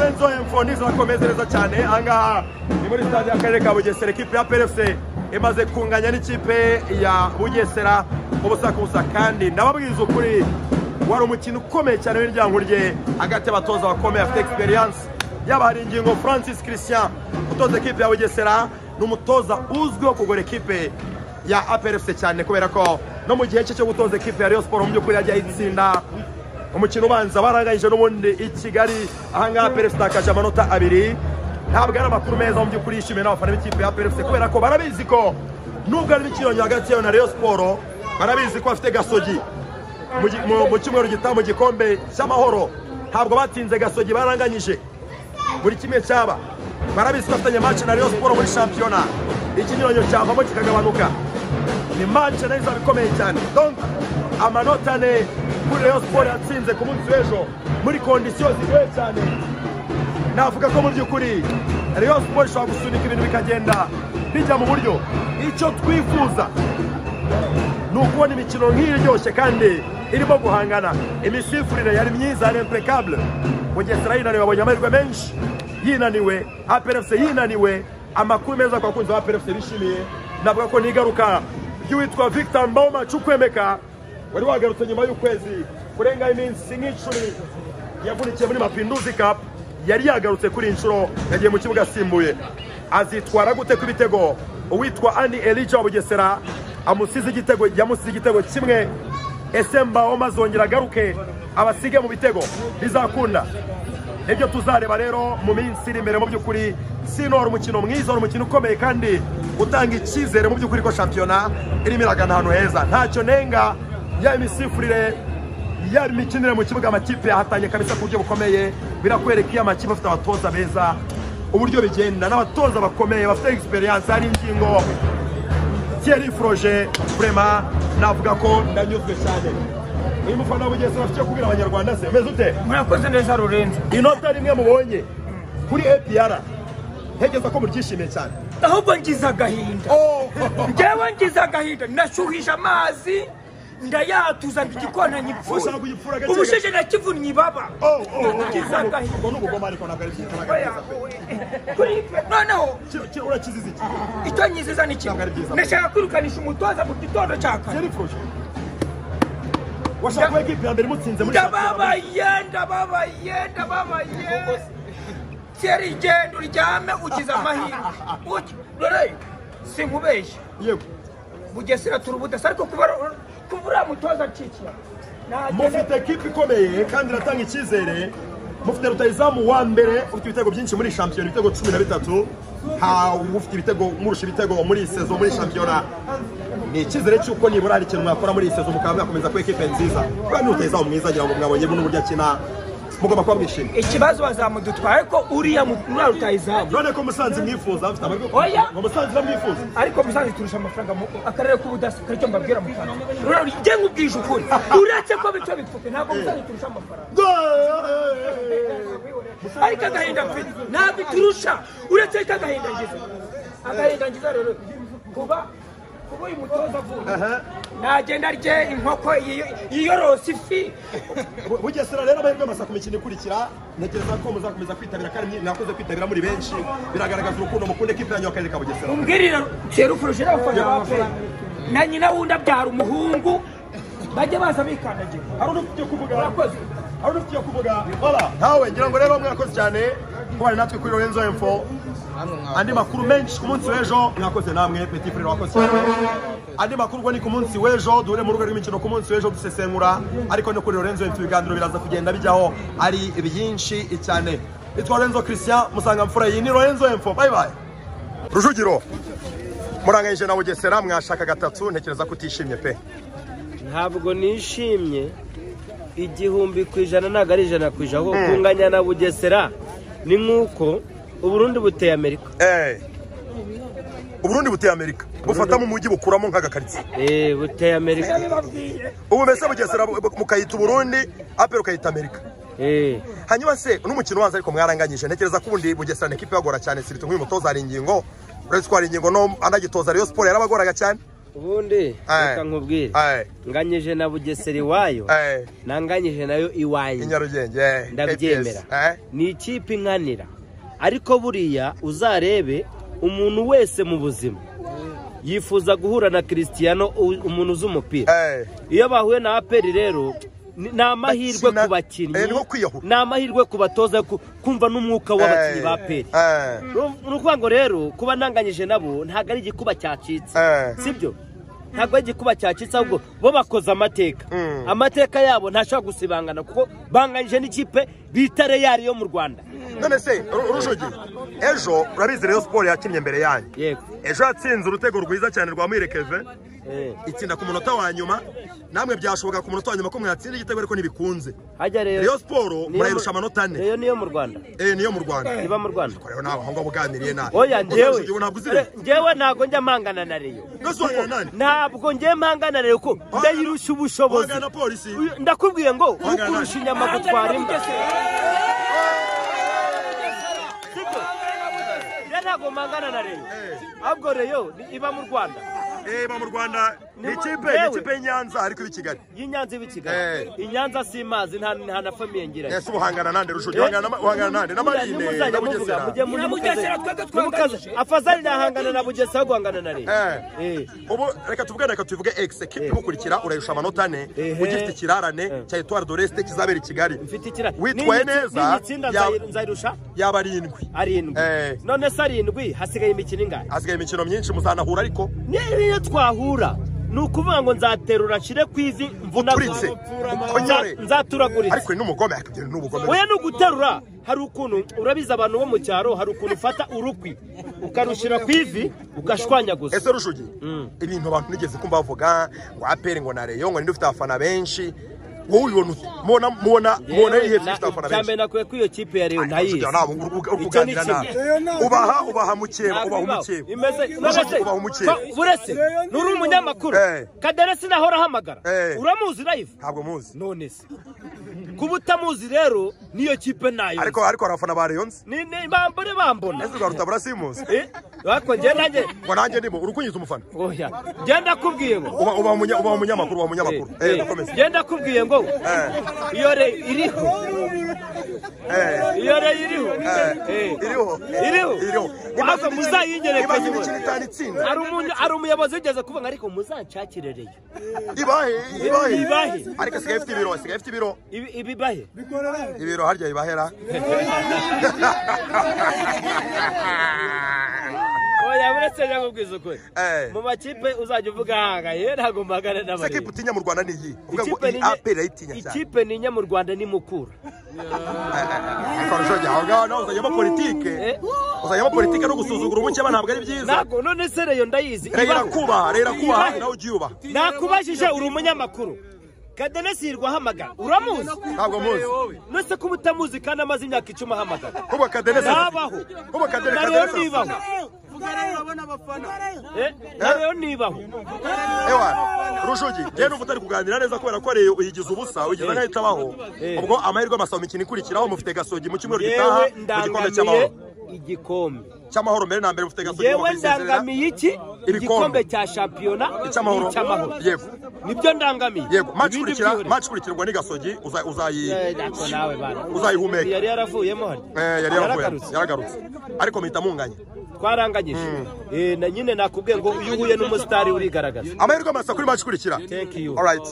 Lorenzo Infoni zakomeza neza cyane angaha ni muri stade y'akarere ka Bugesera equipe ya APR FC imaze kunganya n'ikipe ya Bugesera ubusa kubusa kandi nababwiza ukuri wari umukino ukomeye cyane w'iryango rye hagati y'abatoza bakomeye afite experience yaba hari ingingo Francis Christian utoza equipe ya Bugesera n'umutoza uzwiho kugora equipe ya APR FC cyane kubera ko no mu gihe cyo gutoza equipe ya Rayon Sport mu by'ukuri yagiye itsinda umukino ubanza baranganyije n'ubundi i Kigali ahanga APR FC takaje amanota 2 ntabwo ari amakuru meza mu by'ukuri yishimiye n'abafana b'ikipe ya APR FC kubera ko barabizi ko nubwo ari ikironyo hagati yayo na Rayon Sport barabizi ko afite Gasogi mu cyumweru gitaha mu gikombe cy'amahoro ntabwo batinze Gasogi baranganyije buri kimwe cyaba barabizi ko afitanye match na Rayon Sport muri championa ikinyonyo cyavamo kikagabanuka ni match neza bikomeye cyane donc amanota ne kuri Rayon Sport yatsinze ku munsi w'ejo muri conditions zigoye cyane navuga ko mu by'ukuri Rayon Sport ishobora gusunika ibintu bikagenda bijya mu buryo icyo twifuza ni ukubona imikino nk'iryoshye kandi irimo guhangana imisifurire yari myiza ari impeccable Bugesera yinaniwe abonye amahirwe menshi yinaniwe APR FC yinaniwe amakuru meza kwa kunzi wa APR FC bishimiye navuga ko nigaruka y'uwitwa Victor Mboma Chukwemeka wari wagarutse nyuma y'ukwezi kurenga iminsi nk'icumi yavunikiye muri Mapinduzi Cup yari yagarutse kuri inshuro yagiye mu kibuga asimbuye azitwara gute ku bitego uwitwa Andy Elijah Bugesera amusize igitego kimwe Esemba omazongera agaruke abasige mu bitego bizakunda ibyo tuzareba rero mu minsi iri imbere mu by'ukuri sinora umukino mwiza umukino ukomeye kandi utanga icyizere mu by'ukuri ko championa irimo iragana ahantu heza ntacyo nenga ya imisifurire ya imikinire mu kibuga amakipe ahatanye kabisa ku buryo bukomeye birakwereka iyo amakipe afite abatoza beza uburyo bigenda n'abatoza bakomeye bafite experience ari ingingo Thierry Froger vraiment navuga ko ndanyuzwe cyane uyu mufana wa Bugesera afite kubwira abanyarwanda se meze ute murakoze neza Lorenzo inota rimwe mubonye kuri APR hegeza ko muryishimiye cyane ahubwo ngiza agahinda njyewe ngiza agahinda nashuhije amazi ndayatuza igikona nyipfuza ubusheje nakivunnye ibaba ngiza agahinda n'ubugoma ariko nagaribye noneho urakiziza iki icyo nyiziza ni kimwe nashaka kwirukanisha umutoza mu gitondo cya kare Thierry Froger washaka equipe ya mbere mutsinze muri ndababaye Thierry genda uryame ugize amahirwe dore sinkubeshye yego Bugesera turubudasa ariko kubura mutoza acikira mufite equipe ikomeye kandi iratanga icyizere mufite rutayizamu wa mbere ufite ibitego byinshi muri champion ibitego 13 ha ufite ibitego murusha ibitego muri saison muri championa ni icyizere cyuko nibura ari ikintu mwakora muri saison mukaba mwakomeza ku equipe nziza kandi rutayizamu mwiza agira ngo mwabonye n'uburyo akina mugomba kuba mwishimye ikibazo bazamudutwaye ko uriya mwana rutayizamu none ko Musanze mwifuza afite amajwi ngo Musanze namwifuza ariko Musanze turusha amafaranga mu akarere k'ubudasa karicyo mbabwira mu Rwanda rero ngiye ngubwije ukuri uretse ko bityo bipfuke ntabwo Musanze turusha amafaranga ariko agahinda mfite ntabwo turusha uretse ko agahinda ngize rero kuba uyu mutoza avuye nagenda rye inkoko yiyorose ifi Bugesera rero amahirwe amasa ku mikino ikurikira ntekereza ko muzakomeza kwitabira kandi nakoze kwitabira muri benshi biragaragaza urukundo mukunde equipe yanyu akarere ka Bugesera umbwirira Thierry Froger abafana bafe na nyina wundi abyara umuhungu bajye baza bikandagira hari ufite kuvuga voilà nawe ngira ngo rero mwakoze cyane kubana natwe kuri Lorenzo Info andi makuru menshi ku munsi w'ejo mwakoze namwe petit frère wakoze cyane andi makuru ngo ni ku munsi w'ejo dure mu rugo rw'imikino ku munsi w'ejo dusesengura ariko no kuri Lorenzo Info ibiganiro biraza kugenda bijyaho ari byinshi cyane itwa Lorenzo Christian musanga mfura iyi ni Lorenzo Info bye bye Rujugiro murangayije na Bugesera mwashaka gatatu ntekereza ko utishimye pe ntabwo nishimye 100% ntago ari 100% aho kunganya na Bugesera ni nkuko Uburundi buteye Amerika Uburundi buteye Amerika bufata mu mujyi bukuramo nk'agakaritsiye buteye Amerika ubu mbese Bugesera mukayita Uburundi APR ukayita Amerika hanyuma se n'umukino wanze ariko mwaranganyije ntekereza ko ubundi Bugesera n'equipe bagora cyane sirito nk'uyu mutoza ari ingingo uretse ko ari ingingo no anagitoza Rayon Sport yarabagoraga cyane ubundi reka nkubwire nganyije na Bugesera iwayo nanganyije nayo iwanyu Inyarugenge ndabyemera ni ikipe inkanira ariko buriya uzarebe umuntu wese mu buzima yifuza guhura na Cristiano umuntu uzi umupira iyo bahuye na APR rero ni amahirwe ku bakinnyi ni amahirwe ku batoza kumva n'umwuka w'abakinnyi ba APR nukuvuga ngo rero kuba nanganyije nabo ntago ari igikuba cyacitse sibyo ntago ari igikuba cyacitse ahubwo bo bakoze amateka yabo ntashobora gusibangana kuko banganyije n'ikipe bita Rayon yo mu Rwanda. None se Rujogi ejo urabizi Rayon Sport yakinnye mbere yanyu ejo yatsinze urutego rwiza cyane rwa Muirekeve itsinda ku munota wa nyuma namwe byashoboka ku munota wa nyuma ko mwatsinda igitego ariko nibikunze Rayon Sport murayirusha amanota 4 Rayon niyo mu Rwanda niyo mu Rwanda iba mu Rwanda rero nawe aho ngo buganiriye nawe oya njyewe ntago njya mpangana na Rayon ntabwo njye mpangana na Rayon ko ndayirusha ubushobozi ndakubwiye ngo ukurusha inyama gutwara imbwa ntago mpangana na Rayon ahubwo Rayon iba mu Rwanda iba mu Rwanda ni ikipe y'Inyanza ariko ibi Kigali y'Inyanza ibi Kigali Inyanza si mazi nta na famille ngira ese ubuhangana nande Rujogi uhangana nande n'amarine na Bugesera afazali nahangana na Bugesera guhangana na Rayon ubu reka tuvuge ex equipe mukurikira urayusha amanota 4 ugifite ikirarane cya Etoile de l'Est kizabera i Kigali witwaye neza nzayirusha yaba 7 none se 7 hasigaye imikino ingahe hasigaye imikino myinshi muzanahura ariko niyo twahura nukuvuga ngo nzaterura nshire kwizi mvunaguritse nzaturaguritse ariko n'umugome akagera n'ubugome oya nuguterura hari ukuntu urabiza abantu bo mu cyaro hari ukuntu ufata urukwi ukarushira kwivi ugashwanyaguza ese Rujogi ibintu abantu nigeze kumva bavuga ngo APR ngo na Rayon ngo ndi ufite abafana benshi wowe ubona ihe ufite abafana benshi cyane nakwe kwiyo kipe ya Rayon ntayizi uvuganira nawe ubaha mukeba ubaha umukeba burese nuri umunyamakuru Kaderesi nahora hamagara uramuzi live ntabwo muzi none se kubutamuzi rero niyo kipe nayo ariko abafana ba Rayon ni bambona ese ugarutabura simuzi wako nje nanjye ndimo urukunyiza umufana oya genda kubwiye ngo uba umunyamakuru komeza genda kubwiye ngo iyo iriho wako muzayinyerekanye ari umuyobozi wigeze kuvuga ariko muzanshakire Rayon ibahe ariko sigaye ifite ibiro ibibahe ibiro harya ibahera oya buretse njya kubwiza ukuri mu makipe uzajya uvuga hangaye ntago mpagana n'abari ikipe utinya mu Rwanda ni iyi uvuga ngo APR ayitinya cyane ikipe ninya mu Rwanda ni Mukura Rujogi aho ngaho nawe uzajyamo politike no gusuzugura umukeba ntabwo ari byiza ntabwo none se Rayon ndayizi irakubaha nawe ugiye ubaha nakubajije uri umunyamakuru Kaderesi hamagara uramuzi ntabwo muzi nose kuba utamuzi kandi amaze imyaka 10 ahamagara kuba Kaderesi nabaho kuba Kaderesi nibaho Rayon nibaho Rujogi genda uvutari kuganira neza kubera ko Rayon uyigize ubusa uyigize nkahita baho ubwo amahirwe amasaho imikino ikurikiraho mufite Gasogi mu cyumweru gitaha mu gikombe cy'amahoro igikombe cy'amahoro mbere na mbere mufite Gasogi yewe ndangamiye iki igikombe cya shampiyona cy'amahoro yego nibyo ndangamiye yego match kurikirwa ni Gasogi uzayihumeka yari yaravuyemo yari yaragarutse ariko mpita munganya twaranganyije na nyine nakubwiye ngo iyo uhuye n'umusitari urigaragaza amahirwe amasa kuri match kurikira thank you all right